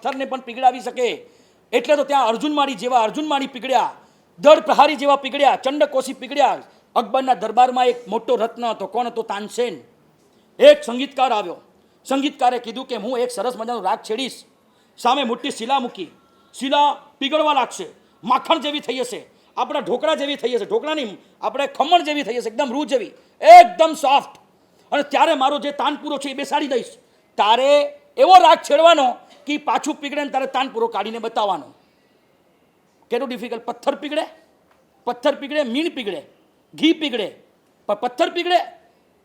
પથ્થરને પણ પીગળાવી શકે. એટલે તો ત્યાં અર્જુનમાળી જેવા અર્જુનમાળી પીગળ્યા, દળ પ્રહારી જેવા પીગળ્યા, ચંડકોશી પીગળ્યા. અકબરના દરબારમાં એક મોટો રત્ન હતો. કોણ હતો? તાનસેન. એક સંગીતકાર આવ્યો. સંગીતકારે કીધું કે હું એક સરસ મજાનો રાગ છેડીશ. સામે મોટી શિલા મૂકી. શિલા પીગળવા લાગશે, માખણ જેવી થઈ જશે, આપણા ઢોકળા જેવી થઈ જશે. ઢોકળા નહીં, આપણે ખમણ જેવી થઈ જશે, એકદમ રૂ જેવી, એકદમ સોફ્ટ. અને ત્યારે મારો જે તાનપુરો છે એ બેસાડી દઈશ. તારે એવો રાગ છેડવાનો કે પાછું પીગળે ને તારે તાનપુરો કાઢીને બતાવવાનો. કેટલું ડિફિકલ્ટ. પથ્થર પીગળે, પથ્થર પીગળે, મીણ પીગળે, ઘી પીગળે, પણ પથ્થર પીગળે.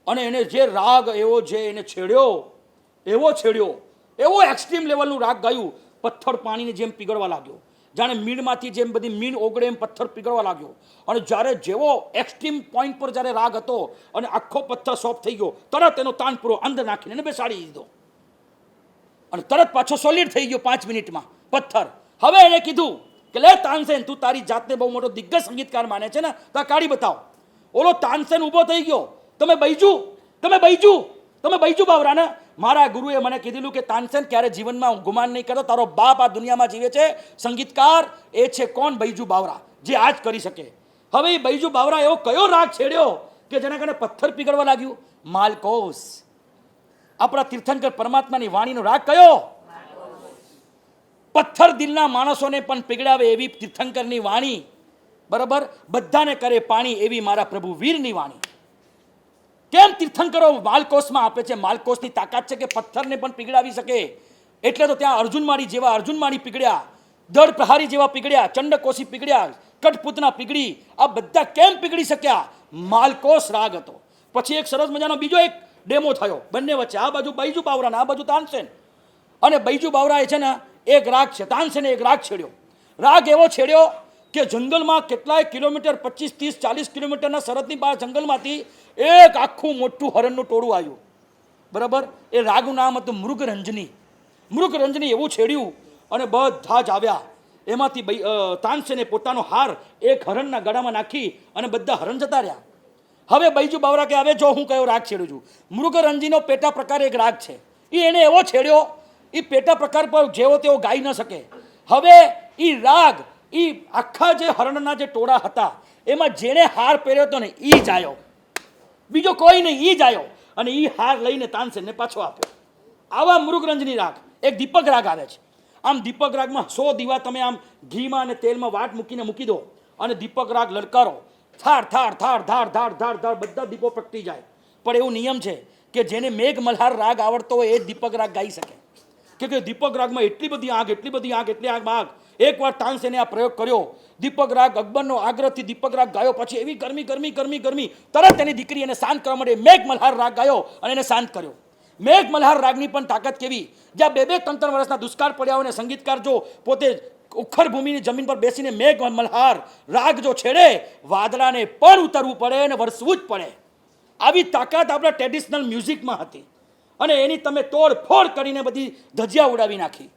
અને એને જે રાગ એવો જે એને છેડ્યો, એવો એક્સ્ટ્રીમ લેવલનું રાગ ગાયું. પથ્થર પાણીની જેમ પીગળવા લાગ્યો. જાણે મીણમાંથી જેમ બધી મીણ ઓગળે એમ પથ્થર પીગળવા લાગ્યો. અને જ્યારે જેવો એક્સ્ટ્રીમ પોઈન્ટ પર જ્યારે રાગ હતો અને આખો પથ્થર સોફ્ટ થઈ ગયો, તરત એનો તાનપુરો અંદર નાખીને એને બેસાડી દીધો. અને તરત પાછો સોલિડ થઈ ગયો 5 મિનિટમાં પથ્થર. હવે એને કીધું કે લે તાનસેન, તું તારી જાતને બહુ મોટો દિગ્ગજ સંગીતકાર માને છે ને, તો કાઢી બતાવ. ઓલો તાનસેન ઊભો થઈ ગયો. તમે બૈજુ બાવરા ને. મારા ગુરુએ મને કીધેલું કે તાનસેન, ક્યારે જીવનમાં ગુમાન નહીં કરતો. તારો બાપ આ દુનિયામાં જીવે છે, સંગીતકાર. એ છે કોણ? બૈજુ બાવરા, જે આજ કરી શકે. હવે એ બૈજુ બાવરા એવો કયો રાગ છેડ્યો કે જેના કારણે પથ્થર પીગળવા લાગ્યું? માલકોસ. આપણા તીર્થંકર પરમાત્માની વાણીનો રાગ કયો? પથ્થર દિલના માણસોને પણ પીગળાવે એવી તીર્થંકરની વાણી. બરાબર, બધાને કરે પાણી એવી મારા પ્રભુ વીરની વાણી. કેમ તીર્થંકરો માલકોસમાં આપે છે? માલકોસની તાકાત છે કે પથ્થરને પણ પીગળાવી શકે. એટલે તો ત્યાં અર્જુનમાળી જેવા અર્જુનમાળી પીગળ્યા, દળ પ્રહારી જેવા પીગળ્યા, ચંડકોશી પીગળ્યા, કઠપૂતના પીગળી. આ બધા કેમ પીગળી શક્યા? માલકોસ રાગ હતો. પછી એક સરસ મજાનો બીજો એક ડેમો થયો બંને વચ્ચે. આ બાજુ બૈજુ બાવરા ને આ બાજુ તાનસેન. અને બૈજુ બાવરાએ છે ને એક રાગ છે, તાનસેને એક રાગ છેડ્યો. રાગ એવો છેડ્યો કે જંગલમાં કેટલાય કિલોમીટર, 25, 30, 40 કિલોમીટરના સરહદની બહાર જંગલમાંથી એક આખું મોટું હરણનું ટોળું આવ્યું. બરાબર, એ રાગનું નામ હતું મૃગરંજની. મૃગરંજની એવું છેડ્યું અને બધા જ આવ્યા. એમાંથી તાનસેને પોતાનો હાર એક હરણના ગળામાં નાખી અને બધા હરણ જતા રહ્યા. હવે બૈજુ બાવરા કે હવે જો હું કયો રાગ છેડું છું. મૃગરંજીનો પેટા પ્રકાર એક રાગ છે. એ એને એવો છેડ્યો, એ પેટા પ્રકાર પર જેવો તેવો ગાઈ ન શકે. હવે એ રાગ, એ આખા જે હરણના જે ટોળા હતા એમાં જેણે હાર પહેર્યો હતો ને એ જ આવ્યો, બીજો કોઈ નહીં. એ જ આવ્યો અને એ હાર લઈને તાનસેનને પાછો આપ્યો. આવા મૃગરંજની રાગ. એક દીપક રાગ આવે છે. આમ દીપક રાગમાં 100 દીવા તમે આમ ઘીમાં અને તેલમાં વાટ મૂકીને મૂકી દો અને દીપક રાગ લલકારો. થાર થાર થાર ધાર ધાર ધાર ધાર બધા દીપો પ્રગટી જાય. પણ એવું નિયમ છે કે જેને મેઘ મલ્હાર રાગ આવડતો હોય એ જ દીપક રાગ ગાઈ શકે. કે દીપક રાગમાં એટલી બધી આગ, એટલી આગ. એકવાર તાનસેને આ પ્રયોગ કર્યો. દીપક રાગ, અકબરનો આગ્રહથી દીપક રાગ ગાયો. પછી એવી ગરમી, તરત એની દીકરી એને શાંત કરવા માટે મેઘ મલ્હાર રાગ ગાયો અને એને શાંત કર્યો. મેઘ મલ્હાર રાગની પણ તાકાત કેવી! જ્યાં 2-3 વર્ષના દુષ્કાળ પડ્યા હોય ને સંગીતકાર જો પોતે ઉખર ભૂમિની જમીન પર બેસીને મેઘ મલ્હાર રાગ જો છેડે, વાદળાને પણ ઉતરવું પડે અને વરસવું જ પડે. આવી તાકાત આપણા ટ્રેડિશનલ મ્યુઝિકમાં હતી અને એની તમે તોડફોડ કરીને બધી ધજિયા ઉડાવી નાખી.